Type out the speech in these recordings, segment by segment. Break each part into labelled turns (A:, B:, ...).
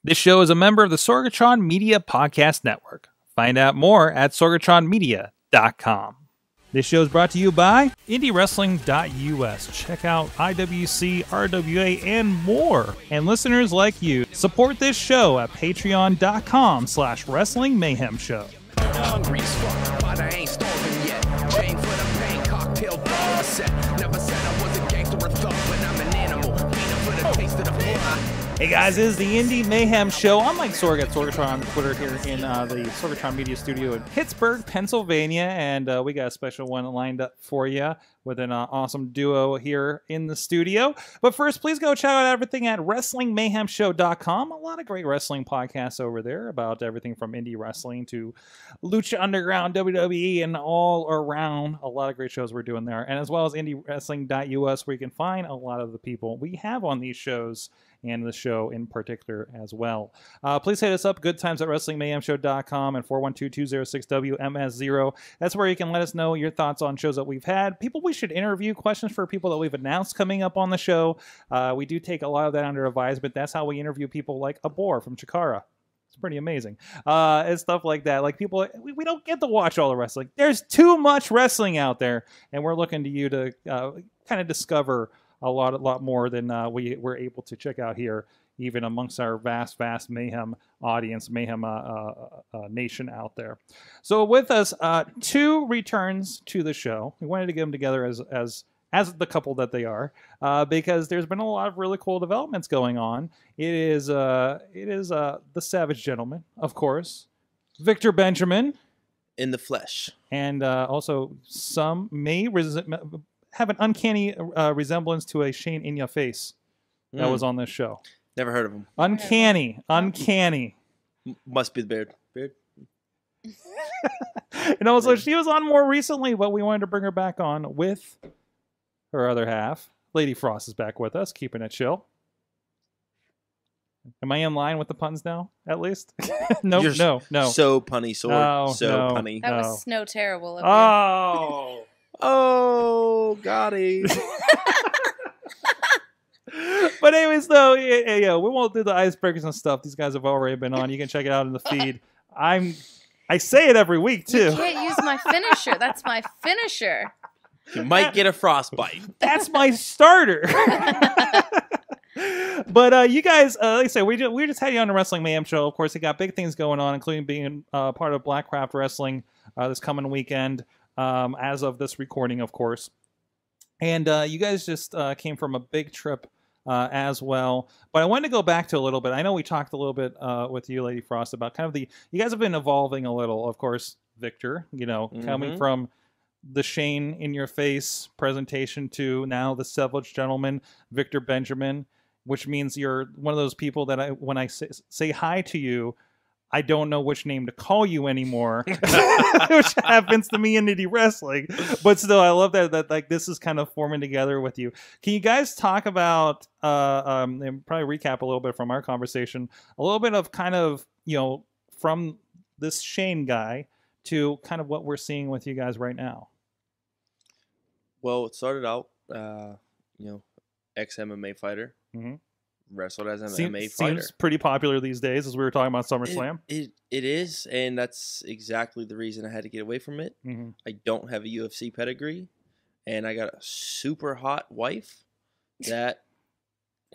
A: This show is a member of the Sorgatron Media Podcast Network. Find out more at sorgatronmedia.com. This show is brought to you by IndyWrestling.us. Check out IWC, RWA, and more. And listeners like you, support this show at patreon.com/Wrestling Mayhem Show.
B: Hungry as fuck, but I ain't starving yet. Paying for the pain, cocktail bar set. Never said I was a gangster or thug, but I'm an animal. Waiting for the taste of the fly.
A: Hey guys, this is the Indy Mayhem Show. I'm Mike Sorg at Sorgatron on Twitter here in the Sorgatron Media Studio in Pittsburgh, Pennsylvania, and we got a special one lined up for you with an awesome duo here in the studio. But first, please go check out everything at WrestlingMayhemShow.com. A lot of great wrestling podcasts over there about everything from indie wrestling to Lucha Underground, WWE, and all around. A lot of great shows we're doing there. And as well as IndyWrestling.us, where you can find a lot of the people we have on these shows and the show in particular as well. Please hit us up, good times at WrestlingMayhemShow.com and 412-206-WMS0. That's where you can let us know your thoughts on shows that we've had, people we should interview, questions for people that we've announced coming up on the show. We do take a lot of that under advisement. That's how we interview people like Abor from Chikara. It's pretty amazing. And stuff like that. Like people, we don't get to watch all the wrestling. There's too much wrestling out there, and we're looking to you to kind of discover a lot more than we were able to check out here, even amongst our vast Mayhem audience, Mayhem nation out there. So with us, two returns to the show. We wanted to get them together as the couple that they are, because there's been a lot of really cool developments going on. It is the Savage Gentleman, of course, Victor Benjamin,
C: in the flesh,
A: and also some may have an uncanny resemblance to a Shane In Your Face that was on this show.
C: Never heard of him.
A: Uncanny.
C: Must be the beard.
A: And also, she was on more recently, but we wanted to bring her back on with her other half. Lady Frost is back with us, keeping it chill. Am I in line with the puns now, at least? No.
C: So punny, punny.
D: That was so terrible of you.
C: Oh, got it.
A: But anyways, though, yeah, we won't do the icebreakers and stuff. These guys have already been on. You can check it out in the feed. I say it every week, too.
D: You can't use my finisher. That's my finisher.
C: You might get a frostbite.
A: That's my starter. But you guys, like I said, we just had you on the Wrestling Mayhem Show. Of course, you got big things going on, including being part of Blackcraft Wrestling this coming weekend. As of this recording, of course. And you guys just came from a big trip as well. But I wanted to go back to a little bit. I know we talked a little bit with you, Lady Frost, about kind of you guys have been evolving a little. Of course, Victor, coming from the Shane In Your Face presentation to now the Savage Gentleman, Victor Benjamin, which means you're one of those people that when I say hi to you, I don't know which name to call you anymore, which happens to me in indie wrestling. But still, I love that like this is kind of forming together with you. Can you guys talk about and probably recap a little bit from our conversation, a little bit of kind of from this Shane guy to kind of what we're seeing with you guys right now?
C: Well, it started out, ex-MMA fighter.
A: Mm-hmm.
C: Wrestled as an MMA fighter.
A: Seems pretty popular these days, as we were talking about SummerSlam.
C: It is, and that's exactly the reason I had to get away from it.
A: Mm-hmm.
C: I don't have a UFC pedigree, and I got a super hot wife that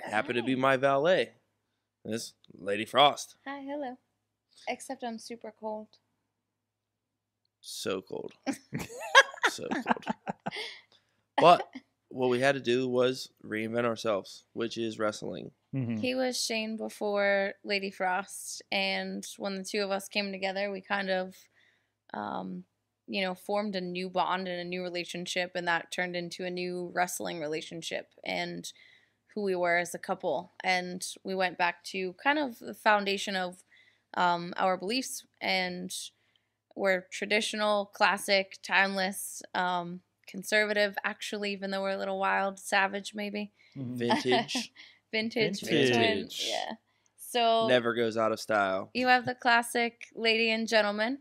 C: happened to be my valet. This Lady Frost.
D: Hi, hello. Except I'm super cold.
C: So cold. So cold. But what we had to do was reinvent ourselves, which is wrestling.
A: Mm-hmm.
D: He was Shane before Lady Frost, and when the two of us came together, we kind of, formed a new bond and a new relationship, and that turned into a new wrestling relationship and who we were as a couple. And we went back to kind of the foundation of our beliefs, and we're traditional, classic, timeless, conservative, actually, even though we're a little wild, savage, maybe.
C: Vintage.
D: Vintage. Yeah. So
C: never goes out of style.
D: You have the classic lady and gentleman,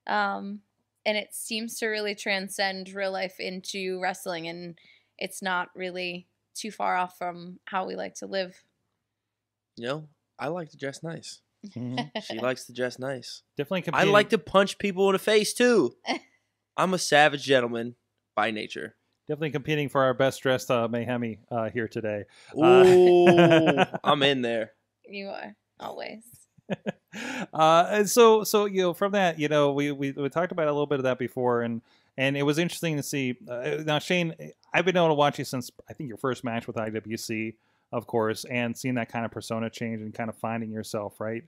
D: and it seems to really transcend real life into wrestling, and it's not really too far off from how we like to live.
C: I like to dress nice.
A: Mhm.
C: She likes to dress nice.
A: Definitely
C: I
A: competing.
C: like to punch people in the face too. I'm a savage gentleman by nature.
A: Definitely competing for our best dressed Mayhemi here today.
C: Ooh, I'm in there.
D: You are always.
A: And so from that, we talked about a little bit of that before, and it was interesting to see. Now, Shane, I've been able to watch you since I think your first match with IWC, of course, and seeing that kind of persona change and kind of finding yourself, right?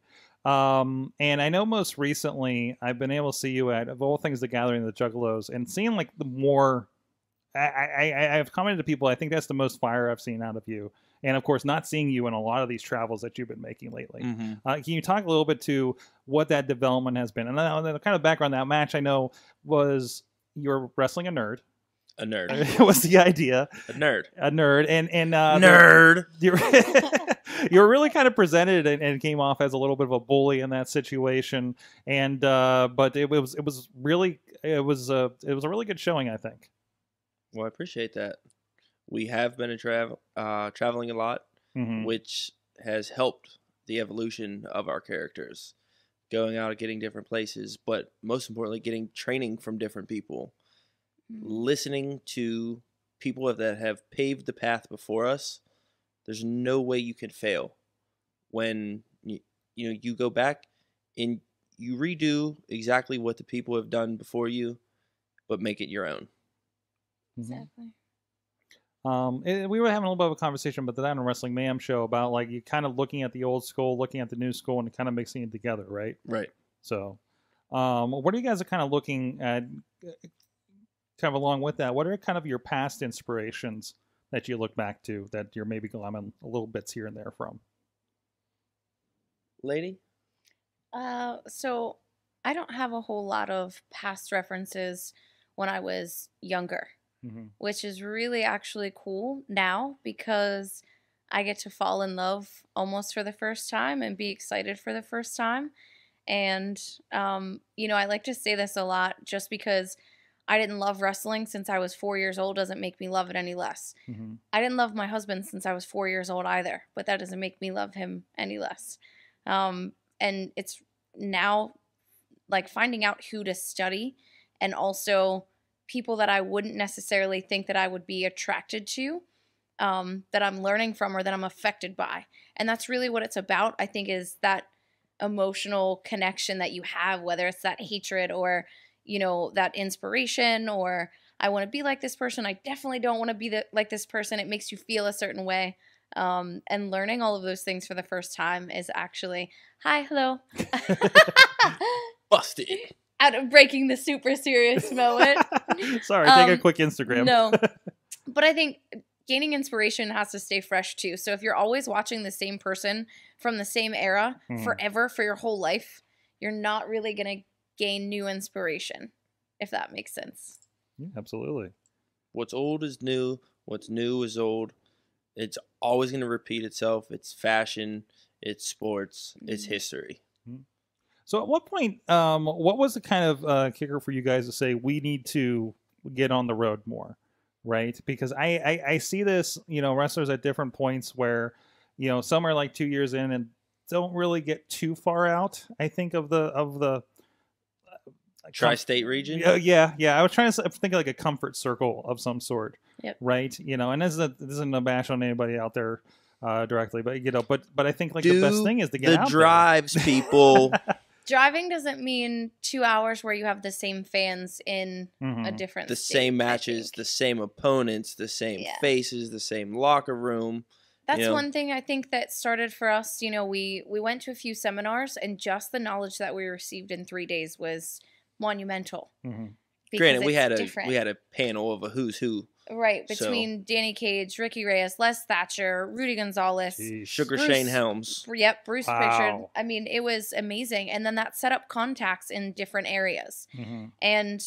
A: And I know most recently I've been able to see you at, of all things, the Gathering of the Juggalos, and seeing like the more. I've commented to people, I think that's the most fire I've seen out of you. And of course, not seeing you in a lot of these travels that you've been making lately.
C: Mm-hmm.
A: Can you talk a little bit to what that development has been? And then the kind of background that match I know was you're wrestling a nerd.
C: A nerd.
A: Was the idea.
C: A nerd.
A: A nerd. And
C: Nerd.
A: You're really kind of presented and came off as a little bit of a bully in that situation. And but it was a really good showing, I think.
C: Well, I appreciate that. We have been traveling a lot,
A: Mm-hmm.
C: which has helped the evolution of our characters. Going out and getting different places, but most importantly, getting training from different people. Listening to people that have paved the path before us. There's no way you can fail when you go back and you redo exactly what the people have done before you, but make it your own.
D: Exactly.
A: We were having a little bit of a conversation about that on Wrestling Mayhem show about like you kind of looking at the old school, looking at the new school, and kind of mixing it together, right?
C: Right.
A: So, what are you guys kind of looking at, kind of along with that? What are kind of your past inspirations that you look back to that you're maybe grabbing a little bits here and there from?
C: Lady?
D: So I don't have a whole lot of past references when I was younger.
A: Mm-hmm.
D: Which is really actually cool now because I get to fall in love almost for the first time and be excited for the first time. And, I like to say this a lot just because I didn't love wrestling since I was 4 years old doesn't make me love it any less.
A: Mm-hmm.
D: I didn't love my husband since I was 4 years old either, but that doesn't make me love him any less. And it's now like finding out who to study and also people that I wouldn't necessarily think that I would be attracted to, that I'm learning from or that I'm affected by. And that's really what it's about, I think, is that emotional connection that you have, whether it's that hatred or, that inspiration or I want to be like this person. I definitely don't want to be like this person. It makes you feel a certain way. And learning all of those things for the first time is actually, hi, hello.
C: Busted.
D: Out of breaking the super serious moment.
A: Sorry, take a quick Instagram.
D: No. But I think gaining inspiration has to stay fresh too. So if you're always watching the same person from the same era forever for your whole life, you're not really going to gain new inspiration, if that makes sense.
A: Yeah, absolutely.
C: What's old is new. What's new is old. It's always going to repeat itself. It's fashion. It's sports. It's history.
A: So at what point, what was the kind of kicker for you guys to say we need to get on the road more, right? Because I see this, wrestlers at different points where, some are like 2 years in and don't really get too far out. I think of the
C: Tri-state region.
A: Yeah. I was trying to think of like a comfort circle of some sort,
D: Yep.
A: right? And this isn't a bash on anybody out there directly, but but I think like
C: Do
A: the best thing is to get
C: the
A: out
C: drives, people.
D: Driving doesn't mean 2 hours where you have the same fans in a different
C: The
D: state,
C: same
D: I
C: matches,
D: think.
C: the same opponents, the same faces, the same locker room.
D: That's one thing I think that started for us. We went to a few seminars, and just the knowledge that we received in 3 days was monumental.
A: Mm-hmm.
C: Granted, we had
D: different.
C: a panel of a who's who.
D: Right, between Danny Cage, Ricky Reyes, Les Thatcher, Rudy Gonzalez.
C: Sugar
D: Bruce,
C: Shane Helms.
D: Yep, Bruce
A: Wow.
D: Pritchard. I mean, it was amazing. And then that set up contacts in different areas.
A: Mm-hmm.
D: And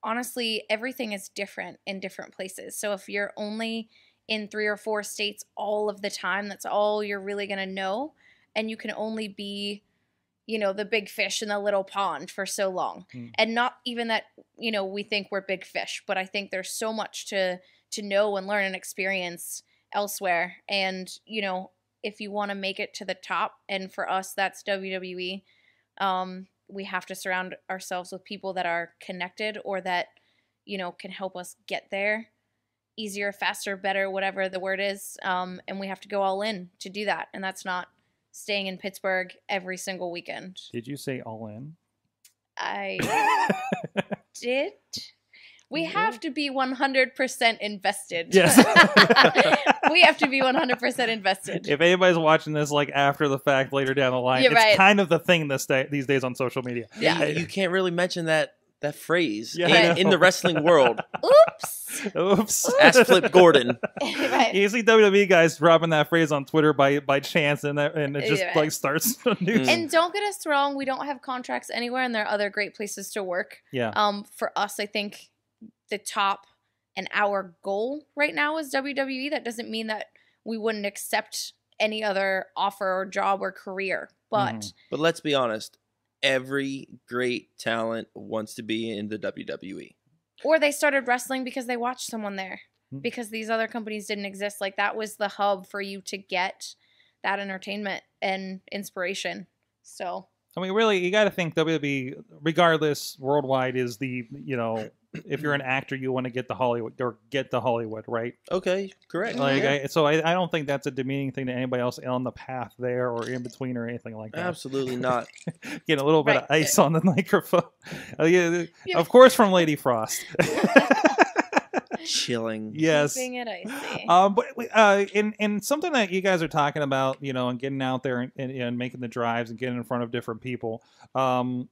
D: honestly, everything is different in different places. So if you're only in 3 or 4 states all of the time, that's all you're really going to know. And you can only be, the big fish in the little pond for so long. And not even that, we think we're big fish, but I think there's so much to know and learn and experience elsewhere. And, if you want to make it to the top, and for us, that's WWE, we have to surround ourselves with people that are connected or that, can help us get there easier, faster, better, whatever the word is. And we have to go all in to do that. And that's not staying in Pittsburgh every single weekend.
A: Did you say all in?
D: I did. We have to be 100% invested.
A: Yes.
D: We have to be 100% invested.
A: If anybody's watching this like after the fact later down the line,
D: You're
A: it's
D: right.
A: kind of the thing these days on social media.
D: Yeah.
C: You can't really mention that phrase
A: Yeah, I
C: in
A: know.
C: the wrestling world.
D: Oops.
A: Oops.
C: Ask Flip Gordon.
D: Right.
A: You see WWE guys dropping that phrase on Twitter by chance, and it just
D: Yeah.
A: like starts the news.
D: And don't get us wrong, we don't have contracts anywhere, and there are other great places to work.
A: Yeah.
D: For us, I think the top and our goal right now is WWE. That doesn't mean that we wouldn't accept any other offer or job or career. But
C: But let's be honest, every great talent wants to be in the WWE.
D: or they started wrestling because they watched someone there,
A: Mhm.
D: because these other companies didn't exist. Like, that was the hub for you to get that entertainment and inspiration. So
A: I mean, really, you got to think WWE, regardless, worldwide is the, if you're an actor, you want to get to Hollywood, right?
C: Okay, correct.
A: Like,
C: Yeah.
A: I don't think that's a demeaning thing to anybody else on the path there or in between or anything like that.
C: Absolutely not.
A: Get a little bit of
D: Right.
A: ice on the microphone. Yeah,
D: Yeah.
A: of course, from Lady Frost.
C: Chilling.
A: Yes.
D: keeping it icy.
A: But in something that you guys are talking about, and getting out there and making the drives and getting in front of different people, kind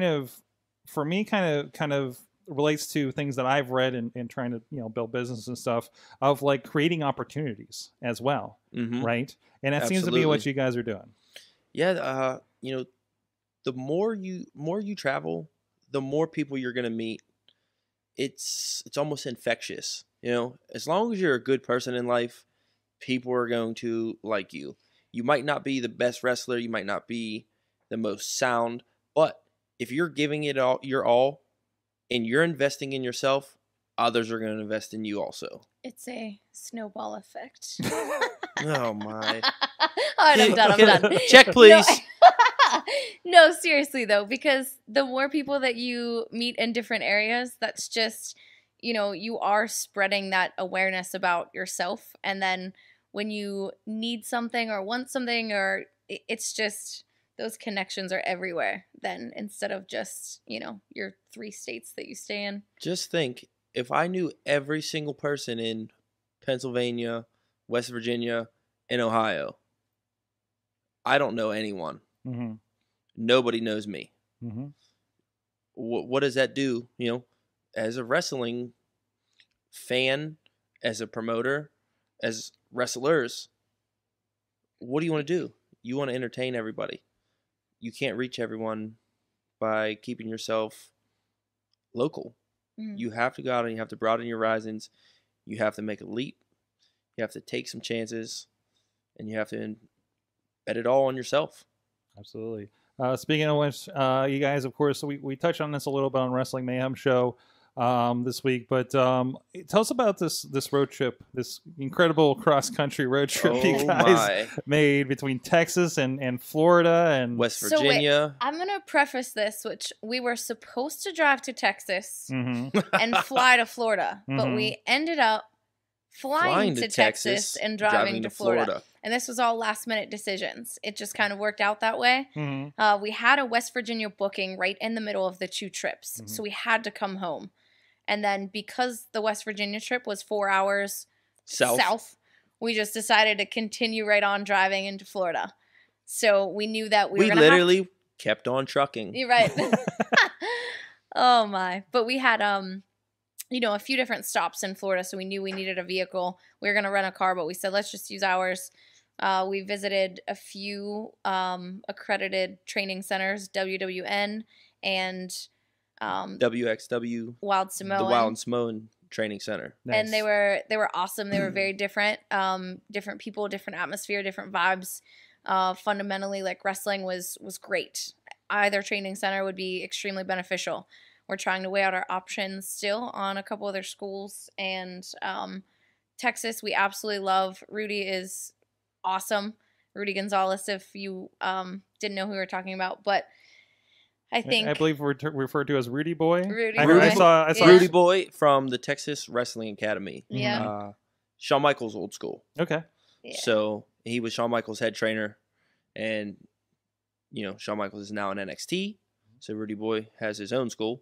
A: of relates to things that I've read and trying to build business and stuff of like creating opportunities as well,
C: Mhm.
A: right? And that seems to be what
C: Absolutely.
A: you guys are doing.
C: Yeah, the more you travel, the more people you're gonna meet. It's almost infectious. As long as you're a good person in life, people are going to like you. You might not be the best wrestler, you might not be the most sound, but if you're giving it all your all and you're investing in yourself, others are going to invest in you also.
D: It's a snowball effect.
C: Oh my.
D: All right, I'm done.
C: Check, please.
D: No, seriously though, because the more people that you meet in different areas, that's just, you are spreading that awareness about yourself. And then when you need something or want something, or it's just, those connections are everywhere then, instead of just, your 3 states that you stay in.
C: Just think, if I knew every single person in Pennsylvania, West Virginia, and Ohio, I don't know anyone.
A: Mm-hmm.
C: Nobody knows me.
A: Mm-hmm.
C: What does that do? As a wrestling fan, as a promoter, as wrestlers, what do you want to do? You want to entertain everybody. You can't reach everyone by keeping yourself local. You have to go out and you have to broaden your horizons. You have to make a leap. You have to take some chances, and you have to bet it all on yourself.
A: Absolutely. Speaking of which, you guys, of course, we touched on this a little bit on Wrestling Mayhem show this week, but tell us about this road trip, this incredible cross-country road trip you guys made between Texas and Florida and
C: West
D: So wait,
C: Virginia.
D: I'm going to preface this, which we were supposed to drive to Texas
A: Mhm.
D: and fly to Florida, but
A: Mhm.
D: we ended up flying to Texas and driving to Florida. And this was all last minute decisions. It just kind of worked out that way.
A: Mhm.
D: We had a West Virginia booking right in the middle of the 2 trips.
A: Mhm.
D: So we had to come home. And then because the West Virginia trip was 4 hours south, we just decided to continue right on driving into Florida. So we knew that we were
C: We
D: going to
C: literally kept on trucking.
D: You're right. Oh my. But we had a few different stops in Florida, so we knew we needed a vehicle. We were going to rent a car, but we said let's just use ours. We visited a few accredited training centers, WWN and
C: WXW,
D: Wild Samoan.
C: the Wild Samoan Training Center.
D: And they were awesome. They were very different. Different people, different atmosphere, different vibes. Fundamentally, like, wrestling was great. Either training center would be extremely beneficial. We're trying to weigh out our options still on a couple other schools. And Texas, we absolutely love. Rudy is awesome. Rudy Gonzalez, if you didn't know who we were talking about, but I think
A: I believe we're referred to as Rudy Boy.
D: Rudy
A: I
D: Boy.
A: saw
D: Yeah.
C: Rudy Boy from the Texas Wrestling Academy.
D: Yeah.
C: Shawn Michaels' old school.
A: Okay.
D: Yeah.
C: So he was Shawn Michaels' head trainer, and Shawn Michaels is now in NXT. So Rudy Boy has his own school.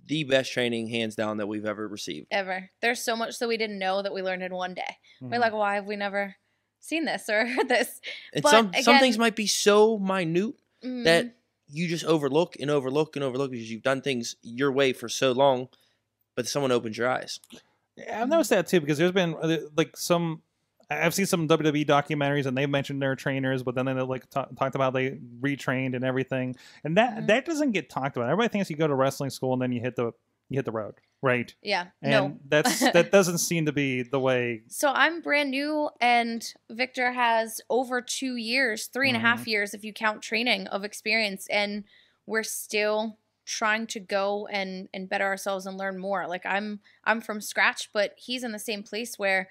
C: The best training, hands down, that we've ever received.
D: Ever. There's so much that we didn't know that we learned in one day.
A: Mhm.
D: We're like, why have we never seen this or heard this?
C: And
D: But
C: some
D: again-
C: things might be so minute
D: Mhm.
C: that you just overlook and overlook and overlook because you've done things your way for so long, but someone opens your eyes.
A: Yeah, I've noticed that too because there's been I've seen some WWE documentaries and they mentioned their trainers, but then they talked about they retrained and everything, and that doesn't get talked about. Everybody thinks you go to wrestling school and then you hit the road, right?
D: Yeah.
A: And
D: No.
A: that doesn't seem to be the way.
D: So I'm brand new, and Victor has over 2 years, 3.5 years, if you count training of experience, and we're still trying to go and better ourselves and learn more. Like I'm from scratch, but he's in the same place where,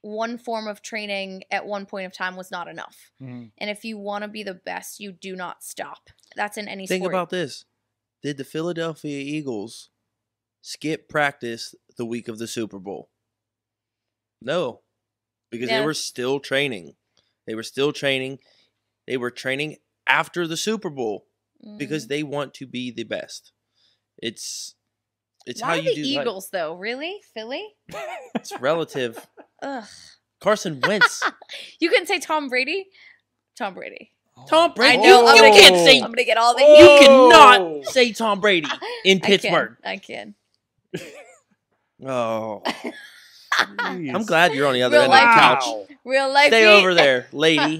D: one form of training at one point of time was not enough.
A: Mhm.
D: And if you want to be the best, you do not stop. That's in any
C: Think
D: sport.
C: about this. Did the Philadelphia Eagles skip practice the week of the Super Bowl? No, because they
D: No.
C: were still training. They were still training. They were training after the Super Bowl because they want to be the best. It's
D: Why
C: how you
D: the
C: do life.
D: Eagles though? Really? Philly?
C: It's relative.
D: Ugh.
C: Carson Wentz.
D: You can say Tom Brady. Tom Brady.
C: Tom Brady.
D: I know.
C: You can't say.
D: I'm gonna get all the
C: You
D: heat.
C: cannot say Tom Brady in Pittsburgh.
D: I can.
C: Oh,
A: Jeez.
C: I'm glad you're on the other
D: Real
C: end of the
D: life.
C: couch.
A: Wow.
D: Real life.
C: Stay
D: heat.
C: over there, lady.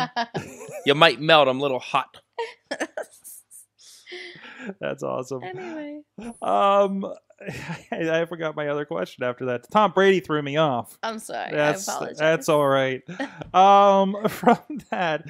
C: You might melt. I'm a little hot.
A: That's awesome.
D: Anyway,
A: I forgot my other question after that. Tom Brady threw me off.
D: I'm sorry.
A: That's
D: I apologize.
A: that's all right. From that,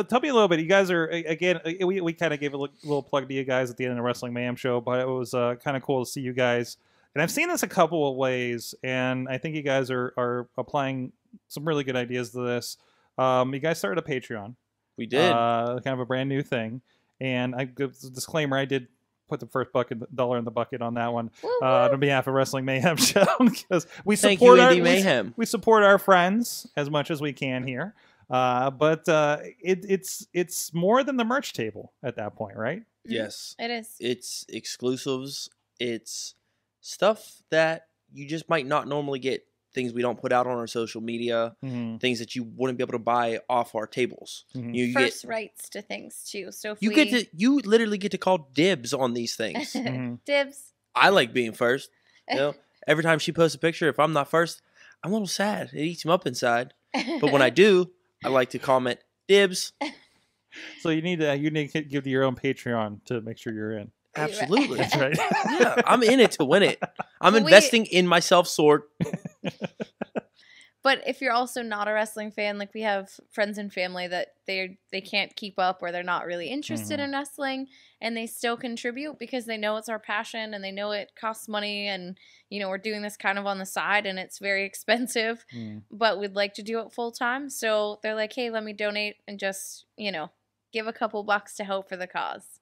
A: tell me a little bit. You guys are again. We kind of gave a little plug to you guys at the end of the Wrestling Mayhem show, but it was kind of cool to see you guys. And I've seen this a couple of ways, and I think you guys are applying some really good ideas to this. You guys started a Patreon.
C: We did.
A: Kind of a brand new thing. And I give the disclaimer, I did put the first dollar in the bucket on that one
D: Woo, woo.
A: on behalf of Wrestling Mayhem show because we
C: Thank
A: support
C: you,
A: our
C: Indy Mayhem.
A: we support our friends as much as we can here. But it's more than the merch table at that point, right?
C: Yes.
D: It is.
C: It's exclusives. It's stuff that you just might not normally get. Things we don't put out on our social media.
A: Mm-hmm.
C: Things that you wouldn't be able to buy off our tables.
A: Mhm.
C: You
D: First rights to things too. So if
C: you literally get to call dibs on these things.
A: Mhm.
D: dibs.
C: I like being first. Every time she posts a picture, if I'm not first, I'm a little sad. It eats me up inside. But when I do, I like to comment dibs.
A: So you need to give your own Patreon to make sure you're in.
C: Absolutely.
A: That's right.
C: Yeah, I'm in it to win it. I'm
D: Well,
C: investing in myself, sword.
D: But if you're also not a wrestling fan, like we have friends and family that they can't keep up or they're not really interested in wrestling, and they still contribute because they know it's our passion and they know it costs money, and we're doing this kind of on the side and it's very expensive, but we'd like to do it full time. So they're like, hey, let me donate and just give a couple bucks to help for the cause.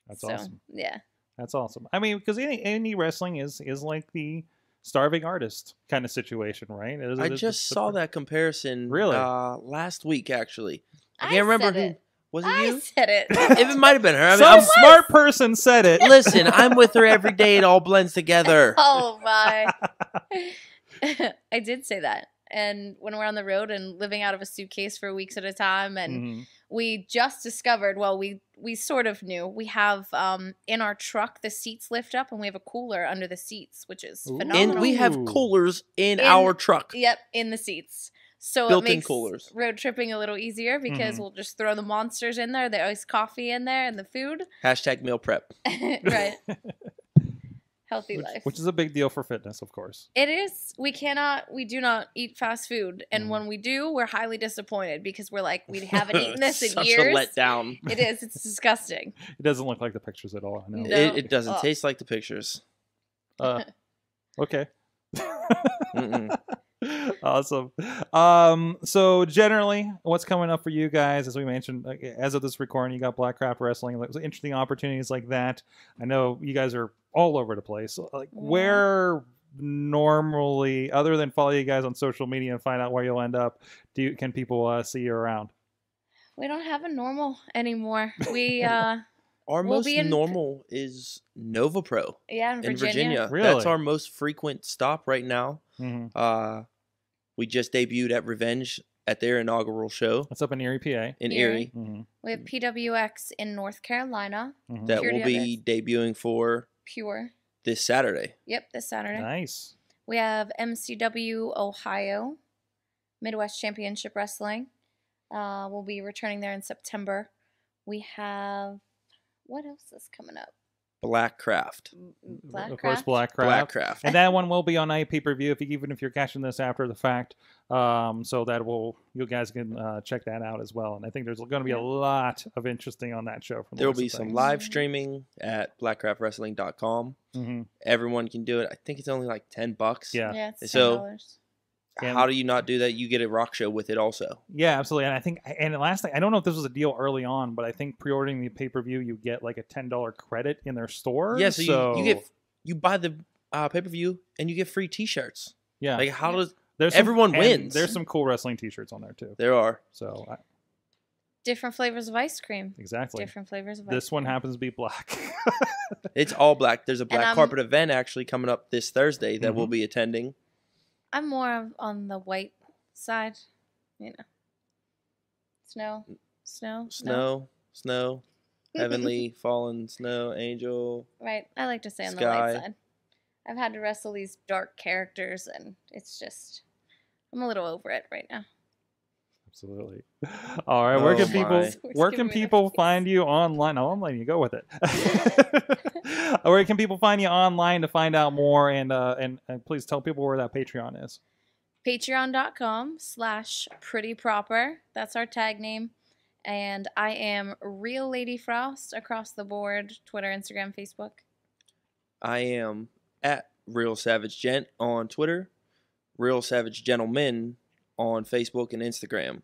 A: That's awesome.
D: Yeah.
A: That's awesome. I mean, because indie wrestling is like the starving artist kind of situation, right?
C: I just saw that comparison
A: Really?
C: last week, actually. I
D: I
C: can't remember
D: said
C: who.
D: it.
C: Was it
D: I
C: you?
D: said it.
C: It might have been her. I mean,
A: Some smart person said it.
C: listen, I'm with her every day. It all blends together.
D: Oh my. I did say that. And when we're on the road and living out of a suitcase for weeks at a time, and
A: Mhm.
D: we just discovered, well, we sort of knew, we have in our truck the seats lift up and we have a cooler under the seats, which is
A: Ooh.
D: phenomenal.
C: And we have
A: Ooh.
C: coolers in
D: In-
C: our truck.
D: Yep, in the seats. So
C: Built-in
D: it makes
C: coolers.
D: road tripping a little easier because
A: Mhm.
D: we'll just throw the monsters in there, the iced coffee in there, and the food.
C: Hashtag meal prep.
D: Right. Healthy life.
A: Which is a big deal for fitness, of course.
D: It is. We do not eat fast food. And
A: Mm.
D: when we do, we're highly disappointed because we're like, we haven't eaten this in
C: Such
D: years.
C: a letdown.
D: It is. It's disgusting.
A: It doesn't look like the pictures at all. I know.
D: No.
C: It doesn't
D: Oh.
C: taste like the pictures.
A: Okay. Awesome. So generally, what's coming up for you guys? As we mentioned, as of this recording, you got Blackcraft Wrestling, like interesting opportunities like that. I know you guys are all over the place. Like, where normally, other than follow you guys on social media and find out where you'll end up, can people see you around?
D: We don't have a normal anymore. We
C: our most normal is Nova Pro.
D: Yeah, in Virginia.
A: Really?
C: That's our most frequent stop right now.
A: Mm-hmm.
C: We just debuted at Revenge at their inaugural show.
A: That's up in Erie, PA.
C: In Erie.
A: Mm-hmm.
D: We have PWX in North Carolina.
A: Mm-hmm.
C: That will be debuting for
D: Pure
C: this Saturday.
D: Yep, this Saturday.
A: Nice.
D: We have MCW Ohio, Midwest Championship Wrestling. We'll be returning there in September. We have, what else is coming up?
C: Blackcraft.
A: Of course, Blackcraft. And that one will be on pay-per-view, even if you're catching this after the fact. So that you guys can check that out as well. And I think there's going to be a lot of interesting on that show.
C: There will be some live streaming at BlackcraftWrestling.com.
A: Mm-hmm.
C: Everyone can do it. I think it's only like $10.
D: Yeah, it's $10.
C: So how do you not do that? You get a rock show with it also.
A: Yeah, absolutely. And I think, and the last thing, I don't know if this was a deal early on, but I think pre-ordering the pay-per-view, you get like a $10 credit in their store.
C: Yeah, so you buy the pay-per-view and you get free T-shirts.
A: Yeah.
C: Like how does
A: everyone
C: wins?
A: There's some cool wrestling T-shirts on there too.
C: There are.
A: So
D: different flavors of ice cream.
A: Exactly.
D: Different flavors of ice cream.
A: This one happens to be black.
C: It's all black. There's a black carpet event actually coming up this Thursday that we'll be attending.
D: I'm more on the white side, you know. Snow.
C: Heavenly, fallen, snow, angel.
D: Right. I like to stay on the white side. I've had to wrestle these dark characters, and it's just, I'm a little over it right now.
A: Absolutely. All right. Where can people find you online? Oh, I'm letting you go with it. Where can people find you online to find out more? And please tell people where that Patreon is.
D: Patreon.com/prettyproper. That's our tag name. And I am Real Lady Frost across the board. Twitter, Instagram, Facebook.
C: I am at Real Savage Gent on Twitter. Real Savage Gentleman on Facebook and Instagram.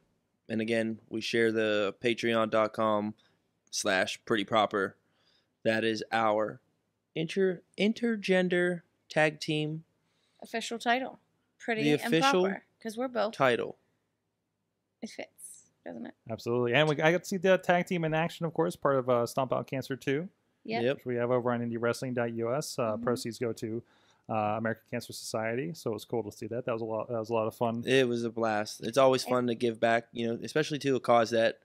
C: And again, we share the patreon.com/prettyproper. That is our intergender tag team.
D: Official title. Pretty and proper. Because we're both.
C: Title.
D: It fits, doesn't it?
A: Absolutely. And I got to see the tag team in action, of course, part of Stomp Out Cancer 2.
D: Yep.
A: Which we have over on IndyWrestling.us. Proceeds go to American Cancer Society, so it was cool to see that. That was a lot of fun.
C: It was a blast. It's always fun to give back, especially to a cause that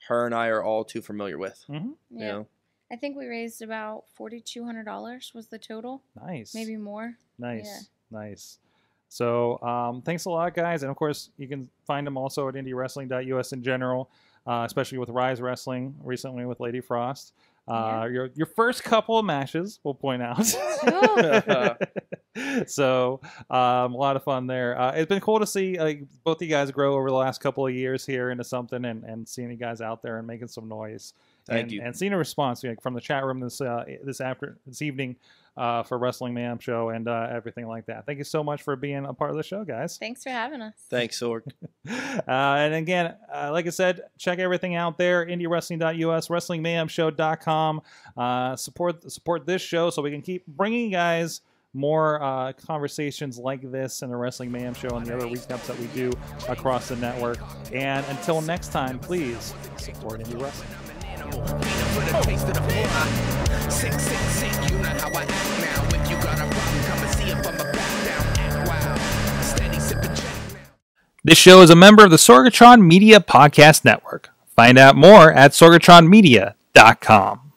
C: her and I are all too familiar with.
A: Mm-hmm.
D: Yeah.
C: You know?
D: I think we raised about $4,200 was the total.
A: Nice.
D: Maybe more.
A: Nice.
D: Yeah.
A: Nice. So thanks a lot, guys. And of course, you can find them also at IndyWrestling.us in general, especially with Rise Wrestling recently with Lady Frost. Your first couple of matches, we'll point out. So a lot of fun there. It's been cool to see both of you guys grow over the last couple of years here into something, and seeing you guys out there and making some noise.
C: Thank you.
A: And seeing a response from the chat room this evening for Wrestling Mayhem show and everything like that. Thank you so much for being a part of the show, guys.
D: Thanks for having us.
C: Thanks, Sorg.
A: And again, like I said, check everything out there. IndyWrestling.us, WrestlingMayhemShow.com. Support this show so we can keep bringing you guys more conversations like this and the Wrestling Mayhem Show and the other recaps that we do across the network. And until next time, please support Indie Wrestling.
B: For the taste of the fly. Sick, you know how I act now. If you got a problem, come and see if I'm a back down. Act wild. Steady sipping Jack now.
A: This show is a member of the Sorgatron Media Podcast Network. Find out more at sorgatronmedia.com.